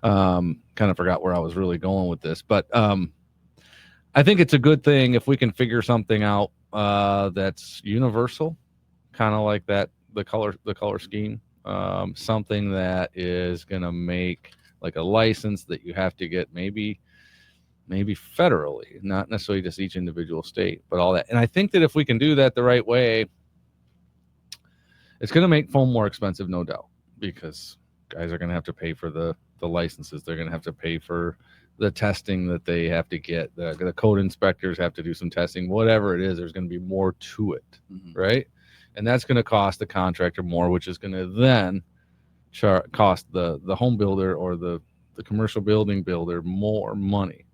A: Kind of forgot where I was really going with this, but I think it's a good thing if we can figure something out that's universal, kind of like that the color scheme. Something that is going to make like a license that you have to get maybe federally, not necessarily just each individual state, but all that. And I think that if we can do that the right way, it's going to make foam more expensive, no doubt, because guys are going to have to pay for the licenses. They're going to have to pay for the testing that they have to get. The code inspectors have to do some testing, whatever it is. There's going to be more to it, right? And that's going to cost the contractor more, which is going to then cost the home builder or the commercial building builder more money.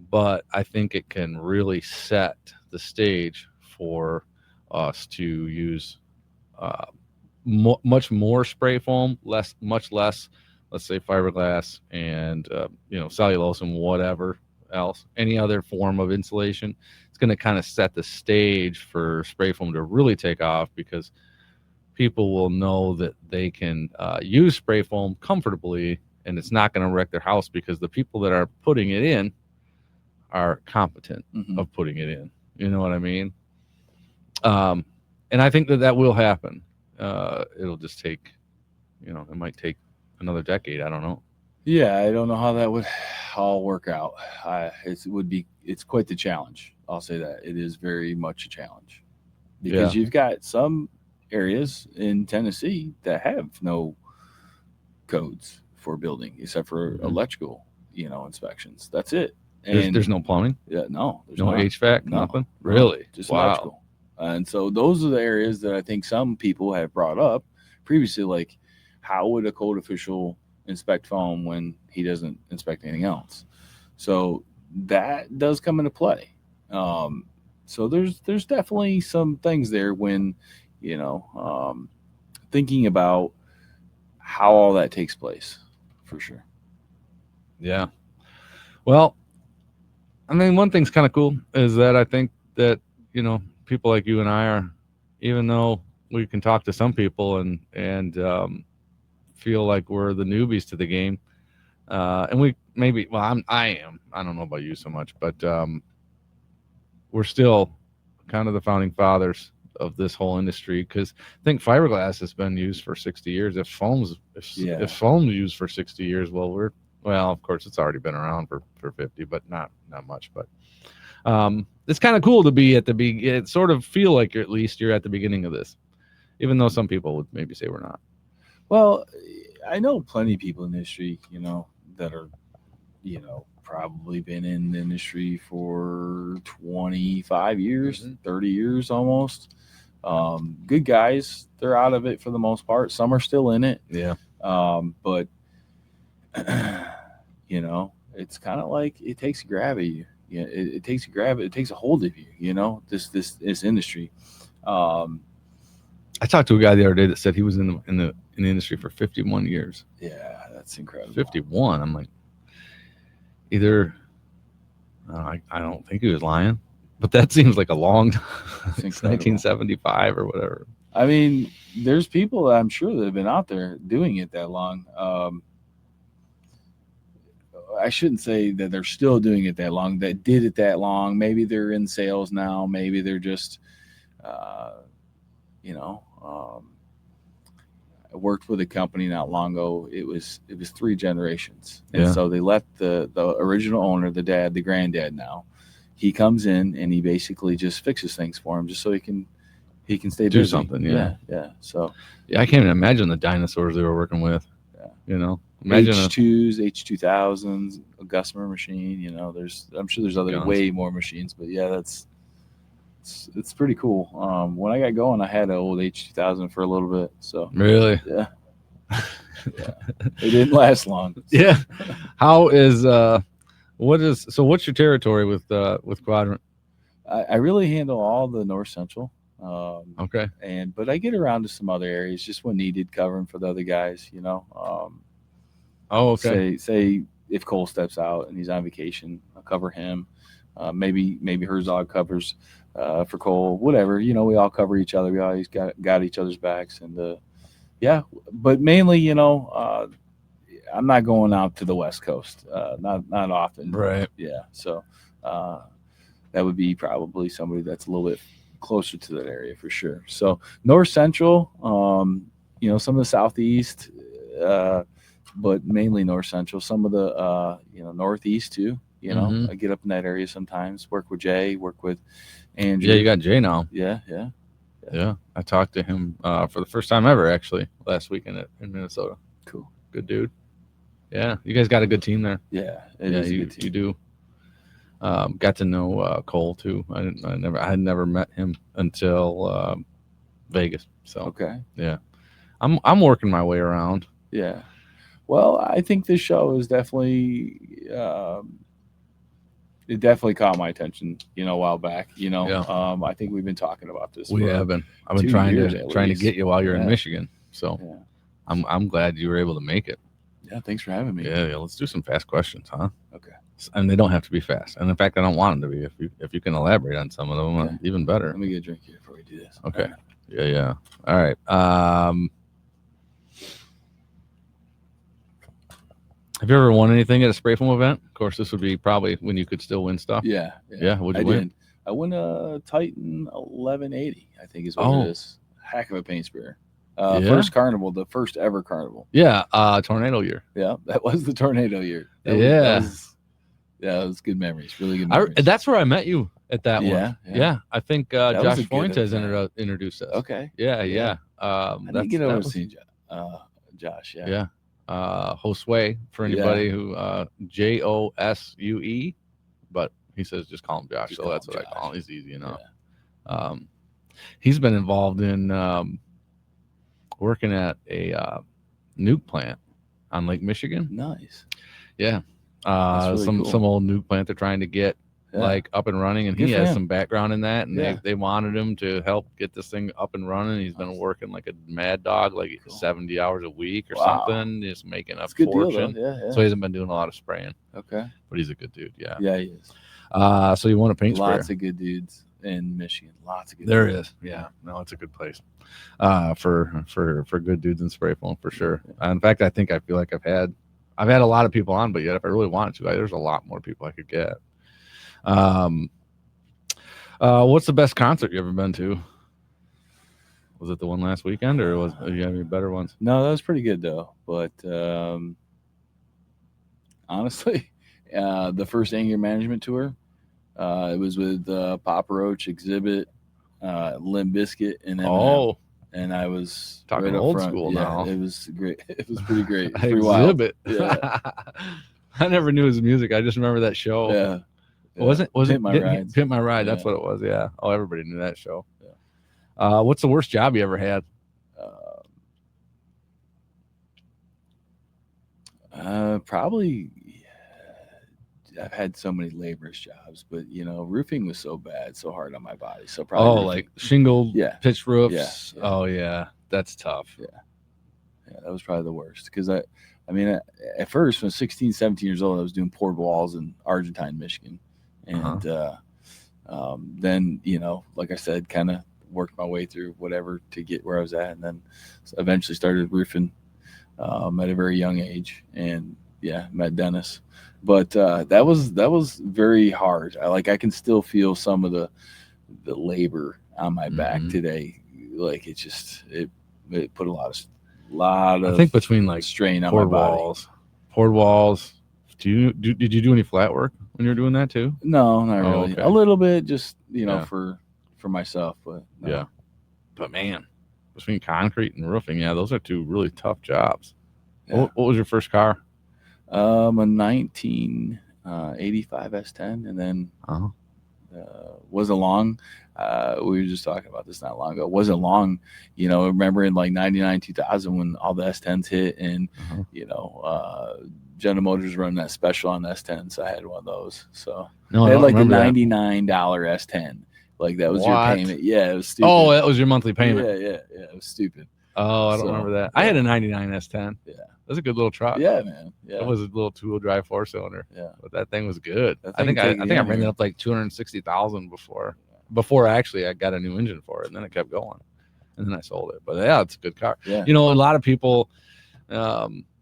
A: But I think it can really set the stage for us to use much more spray foam, much less, let's say, fiberglass and cellulose and whatever else, any other form of insulation. It's going to kind of set the stage for spray foam to really take off, because people will know that they can use spray foam comfortably, and it's not going to wreck their house because the people that are putting it in are competent of putting it in. You know what I mean? And I think that will happen. It'll just take, it might take another decade. I don't know.
B: Yeah, I don't know how that would all work out. It's quite the challenge. I'll say that it is very much a challenge, because you've got some areas in Tennessee that have no codes for building except for electrical, inspections. That's it.
A: And there's no plumbing.
B: Yeah, no,
A: there's no HVAC, nothing. Really,
B: just electrical. And so those are the areas that I think some people have brought up previously, like, how would a code official inspect foam when he doesn't inspect anything else? So that does come into play. So there's definitely some things there when, thinking about how all that takes place, for sure.
A: Yeah. Well, I mean, one thing's kind of cool is that I think that, people like you and I are, even though we can talk to some people and feel like we're the newbies to the game, and we maybe, well, I am. I don't know about you so much, but we're still kind of the founding fathers of this whole industry, because I think fiberglass has been used for 60 years. If foam's used for 60 years, well, of course, it's already been around for 50, but not much. But it's kind of cool to be at the beginning. It sort of feel like you're at the beginning of this, even though some people would maybe say we're not.
B: Well, I know plenty of people in the industry, that are, probably been in the industry for 25 years, 30 years almost. Good guys. They're out of it for the most part. Some are still in it.
A: Yeah.
B: But, it's kind of like it takes gravity. Yeah, it takes gravity. It takes a hold of you. This industry.
A: I talked to a guy the other day that said he was in the industry for 51 years.
B: Yeah, that's incredible.
A: 51. I'm like, either I don't think he was lying, but that seems like a long time. It's 1975 or whatever.
B: I mean, there's people that I'm sure that have been out there doing it that long. I shouldn't say that they're still doing it that long, that did it that long. Maybe they're in sales now. Maybe they're just, I worked with a company not long ago. It was 3 generations. And so they let the original owner, the dad, the granddad now, he comes in and he basically just fixes things for him just so he can stay
A: do
B: busy.
A: Something.
B: Yeah. So
A: I can't even imagine the dinosaurs they were working with. Yeah. Imagine
B: H2s, H2000s, a Gusmer machine. I'm sure there's other guns. Way more machines, but yeah, it's pretty cool. When I got going, I had an old H2000 for a little bit. So
A: really,
B: yeah, it didn't last long. So.
A: Yeah. How is what's your territory with Quadrant?
B: I really handle all the North Central.
A: Okay.
B: But I get around to some other areas just when needed, covering for the other guys.
A: Oh, okay.
B: Say if Cole steps out and he's on vacation, I'll cover him. Maybe Herzog covers for Cole. Whatever, we all cover each other. We always got each other's backs, and yeah. But mainly, I'm not going out to the West Coast. Not often.
A: Right.
B: Yeah. So that would be probably somebody that's a little bit closer to that area for sure. So North Central, some of the Southeast, but mainly North Central. Some of the Northeast too. I get up in that area sometimes. Work with Jay. Work with Andrew.
A: Yeah, you got Jay now.
B: Yeah.
A: I talked to him for the first time ever actually last weekend in Minnesota.
B: Cool.
A: Good dude. Yeah, you guys got a good team there.
B: Yeah, it is a good team.
A: You do. Got to know Cole too. I had never met him until Vegas. So
B: okay.
A: Yeah, I'm working my way around.
B: Yeah. Well, I think this show is definitely it definitely caught my attention, a while back. I think we've been talking about this.
A: We have been. I've been trying to get you while you're in Michigan. So I'm glad you were able to make it.
B: Yeah, thanks for having me.
A: Yeah, let's do some fast questions, huh?
B: Okay.
A: And they don't have to be fast. And in fact, I don't want them to be. If you can elaborate on some of them, even better.
B: Let me get a drink here before we do this.
A: Okay. Yeah. All right. Have you ever won anything at a spray foam event? Of course, this would be probably when you could still win stuff.
B: Yeah.
A: What'd you win?
B: I won a Titan 1180, I think is what it is. Heck of a paint sprayer. First carnival, the first ever carnival.
A: Yeah, tornado year.
B: Yeah, that was the tornado year. That was good memories. Really good memories.
A: That's where I met you at that one. Yeah. I think Josh Fuentes introduced us.
B: Okay.
A: Yeah.
B: I didn't get over to see Josh.
A: Yeah. Josue for anybody who Josue, but he says just call him Josh. So that's what I call him. He's easy enough. Yeah. He's been involved in working at a nuke plant on Lake Michigan.
B: Nice.
A: Yeah.
B: Really
A: some old nuke plant they're trying to get up and running, and he has some background in that, and they wanted him to help get this thing up and running. He's been working like a mad dog, like 70 hours a week or something, just making a fortune. So he hasn't been doing a lot of spraying.
B: Okay.
A: But he's a good dude. Yeah.
B: Yeah, he is.
A: So you want a paint sprayer?
B: Lots of good dudes in Michigan. Lots of good
A: there
B: dudes.
A: Is. Yeah. No, it's a good place. For good dudes in spray foam for sure. In fact, I feel like I've had a lot of people on, but yet if I really wanted to, there's a lot more people I could get. What's the best concert you ever been to? Was it the one last weekend, or do you have any better ones?
B: No, that was pretty good though. But honestly, the first Anger Management tour, it was with Papa Roach, Exhibit, Limp Bizkit, and then and I was
A: talking
B: right
A: old
B: front.
A: school
B: yeah,
A: now.
B: It was great. It was pretty great.
A: Pretty Exhibit. Wild. Yeah. I never knew his music. I just remember that show.
B: Yeah.
A: Was it
B: Pimp My Ride?
A: Pimp My Ride. That's what it was. Yeah. Oh, everybody knew that show. Yeah. What's the worst job you ever had?
B: Probably. I've had so many laborious jobs, but roofing was so bad, so hard on my body. So probably roofing.
A: Like shingled, pitch roofs.
B: Yeah.
A: Oh yeah, that's tough.
B: Yeah, that was probably the worst because I mean, at first, when I was 16, 17 years old, I was doing poured walls in Argentine, Michigan, and then like I said, kind of worked my way through whatever to get where I was at, and then eventually started roofing at a very young age, and met Dennis. But that was very hard. I can still feel some of the labor on my back today. Like it put a lot of
A: I think between like
B: strain on my body.
A: Poured walls. Did you do any flat work when you were doing that too?
B: No, not really.
A: Okay.
B: A little bit, just for myself, but no.
A: Yeah. But man, between concrete and roofing, those are two really tough jobs. Yeah. What was your first car?
B: A 1985 S10, and then was a long. We were just talking about this not long ago. It wasn't long, remember in like 99, 2000 when all the S10s hit, and General Motors running that special on S10, so I had one of those. So they had like the $99 S10. Like that was your payment. Yeah, it was stupid.
A: Oh, that was your monthly payment.
B: Yeah, it was stupid.
A: Oh, I don't remember that.
B: Yeah.
A: I had a 99 S10.
B: Yeah.
A: That was a good little truck.
B: Yeah, man. Yeah.
A: It was a little 2-wheel drive 4-cylinder.
B: Yeah.
A: But that thing was good.
B: That
A: I
B: thing
A: think
B: could
A: I ran it up like 260,000 before actually I got a new engine for it, and then it kept going, and then I sold it. But yeah, it's a good car.
B: Yeah.
A: You know, a lot of people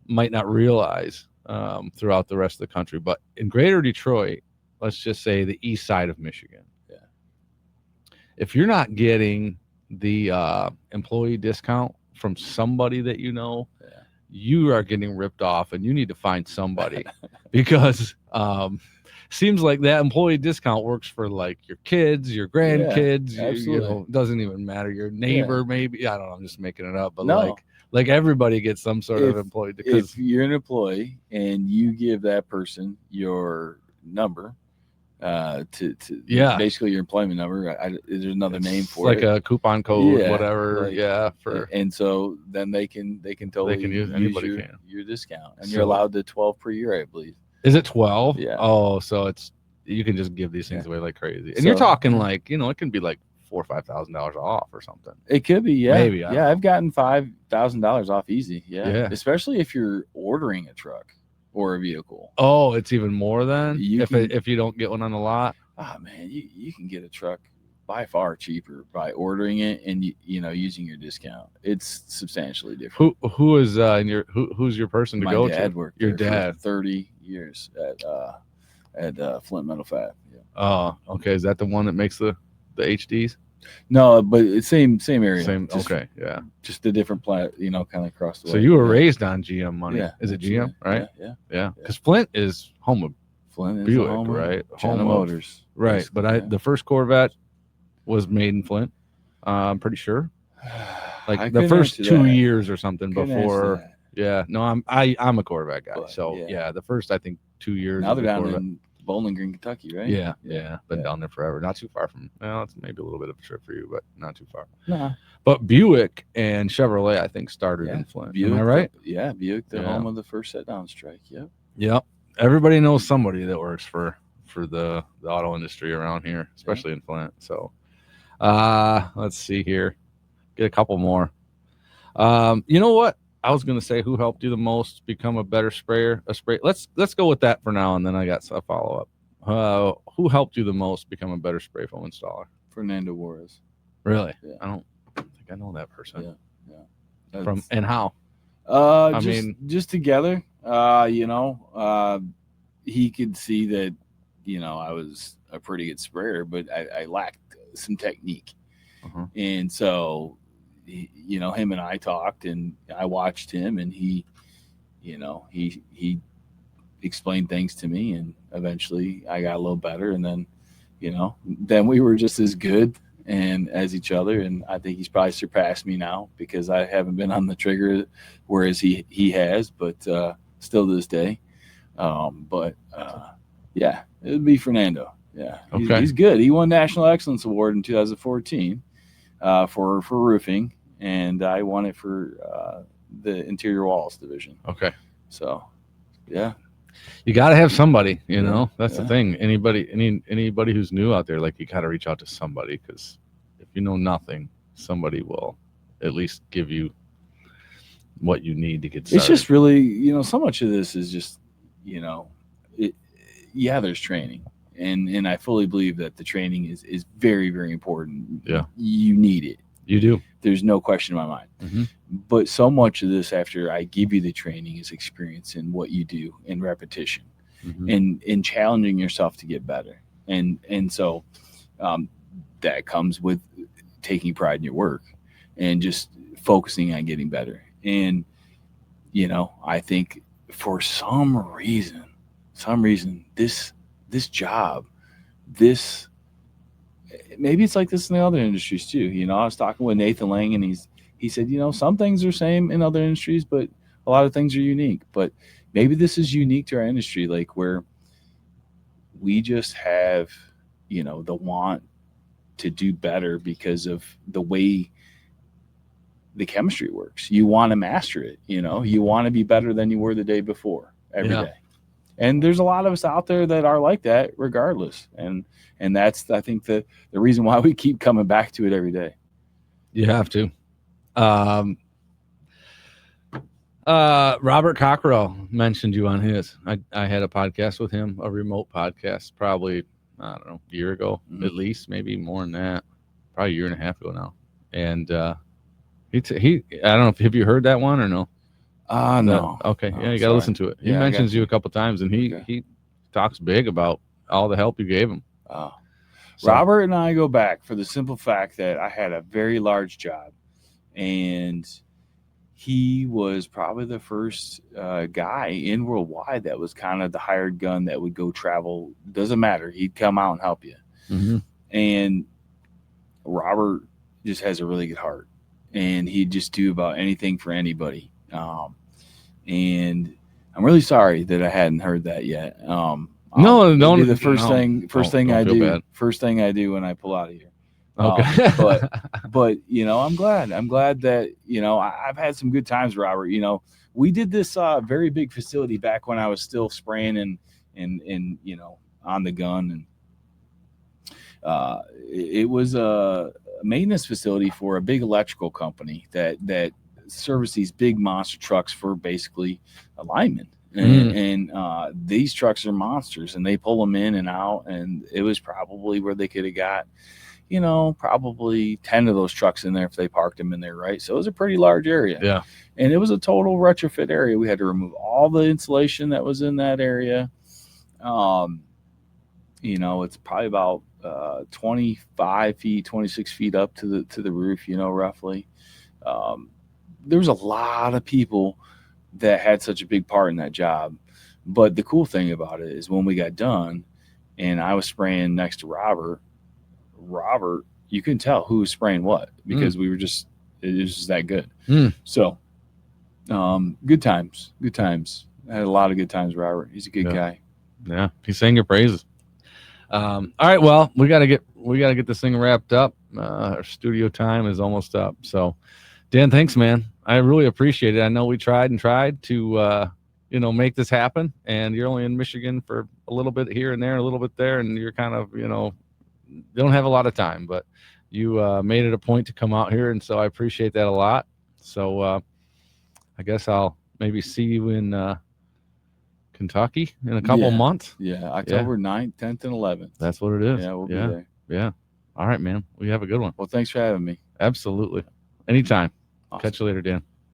A: might not realize throughout the rest of the country, but in Greater Detroit, let's just say the east side of Michigan, if you're not getting the employee discount from somebody that you know, you are getting ripped off, and you need to find somebody because seems like that employee discount works for like your kids, your grandkids. You know, doesn't even matter. Your neighbor, maybe. I don't know. I'm just making it up, but like everybody gets some sort of employee. Because
B: if you're an employee and you give that person your number, to basically your employment number, there's another name for
A: it,
B: like
A: a coupon code, whatever.
B: And so then they can totally use your discount, and you're allowed to 12 per year, I believe.
A: Is it 12?
B: Yeah.
A: Oh, so you can just give these things away like crazy, and you're talking like, you know, it can be like $4,000 or $5,000 off or something.
B: It could be,
A: maybe.
B: I've gotten $5,000 off easy. Yeah, especially if you're ordering a truck or a vehicle.
A: Oh, it's even more than if you don't get one on the lot.
B: Ah, man, you can get a truck by far cheaper by ordering it and you know, using your discount. It's substantially different.
A: Who is who's your person to go to?
B: My dad worked
A: your dad
B: for 30 years at Flint Metal Fab. Yeah.
A: Oh, okay. Is that the one that makes the HDs?
B: No, but it's same area.
A: Okay, yeah.
B: Just a different plant, you know, kind of across the way.
A: So you were raised on GM money.
B: Yeah.
A: Is it GM, right?
B: Yeah.
A: Because Flint is home of Buick,
B: home
A: right?
B: Home of Motors.
A: Right. But the first Corvette was made in Flint. I'm pretty sure. Like the first 2 years or something before. Yeah. No, I'm a Corvette guy. But, so the first, I think, 2 years.
B: Now they're down in Bowling Green, Kentucky, right?
A: Yeah. Been down there forever. Not too far from. Well, it's maybe a little bit of a trip for you, but not too far.
B: Nah.
A: But Buick and Chevrolet, I think, started in Flint.
B: Buick,
A: am I right?
B: Buick, the home of the first set down strike.
A: Yep. Everybody knows somebody that works for the auto industry around here, especially in Flint. So, let's see here. Get a couple more. You know what? I was going to say, who helped you the most become a better sprayer? Let's go with that for now, and then I got a follow up. Who helped you the most become a better spray foam installer?
B: Fernando Juarez.
A: Really? Yeah. I don't think I know that person.
B: Yeah.
A: From and how?
B: Just together. You know, he could see that, you know, I was a pretty good sprayer, but I lacked some technique, and so. You know, him and I talked, and I watched him, and he explained things to me, and eventually I got a little better, and then, you know, then we were just as good and as each other, and I think he's probably surpassed me now because I haven't been on the trigger, whereas he has, but still to this day, yeah, it would be Fernando. Yeah, he's good. He won National Excellence Award in 2014. For roofing, and I won it for the interior walls division. Okay. So, yeah.
A: You got to have somebody, you know. That's the thing. Anybody who's new out there, like, you got to reach out to somebody, because if you know nothing, somebody will at least give you what you need to get started.
B: It's just really, you know, so much of this is just, you know, there's training. And I fully believe that the training is very, very important.
A: Yeah.
B: You need it.
A: You do.
B: There's no question in my mind.
A: Mm-hmm.
B: But so much of this, after I give you the training, is experience in what you do and repetition, and challenging yourself to get better. And so that comes with taking pride in your work and just focusing on getting better. And, you know, I think for some reason, this job, maybe it's like this in the other industries too. You know, I was talking with Nathan Lang, and he said, you know, some things are same in other industries, but a lot of things are unique. But maybe this is unique to our industry, like where we just have, you know, the want to do better because of the way the chemistry works. You want to master it. You know, you want to be better than you were the day before every day. And there's a lot of us out there that are like that regardless. And that's, I think, the reason why we keep coming back to it every day.
A: You have to. Robert Cockrell mentioned you on his. I had a podcast with him, a remote podcast, probably, I don't know, a year ago, at least, maybe more than that, probably a year and a half ago now. And I don't know if have you heard that one or no?
B: No.
A: Okay, yeah, you got to listen to it. He mentions you a couple times, and he talks big about all the help you gave him.
B: So, Robert and I go back for the simple fact that I had a very large job, and he was probably the first guy in Worldwide that was kind of the hired gun that would go travel. Doesn't matter. He'd come out and help you.
A: Mm-hmm.
B: And Robert just has a really good heart, and he'd just do about anything for anybody. And I'm really sorry that I hadn't heard that yet.
A: No, don't.
B: The first thing I do.
A: Bad.
B: First thing I do when I pull out of here.
A: Okay.
B: But I'm glad that I've had some good times, Robert. We did this very big facility back when I was still spraying and on the gun, and it was a maintenance facility for a big electrical company that service these big monster trucks for basically linemen. And these trucks are monsters, and they pull them in and out, and it was probably where they could have got probably 10 of those trucks in there if they parked them in there, right? So it was a pretty large area.
A: Yeah.
B: And it was a total retrofit area. We had to remove all the insulation that was in that area. It's probably about 25 feet, 26 feet up to the roof, roughly. There was a lot of people that had such a big part in that job. But the cool thing about it is when we got done and I was spraying next to Robert, you couldn't tell who was spraying what because it was just that good. So, good times. I had a lot of good times, Robert. He's a good guy.
A: Yeah. He sang your praises. All right. Well, we got to get this thing wrapped up. Our studio time is almost up. So, Dan, thanks, man. I really appreciate it. I know we tried to, make this happen, and you're only in Michigan for a little bit here and there, a little bit there, and you're kind of, don't have a lot of time, but you made it a point to come out here, and so I appreciate that a lot. So I guess I'll maybe see you in Kentucky in a couple of months.
B: Yeah, October 9th, 10th, and 11th.
A: That's what it is.
B: Yeah, we'll be there.
A: Yeah. All right, man. We have a good one.
B: Well, thanks for having me.
A: Absolutely. Anytime. Awesome. Catch you later, Dan.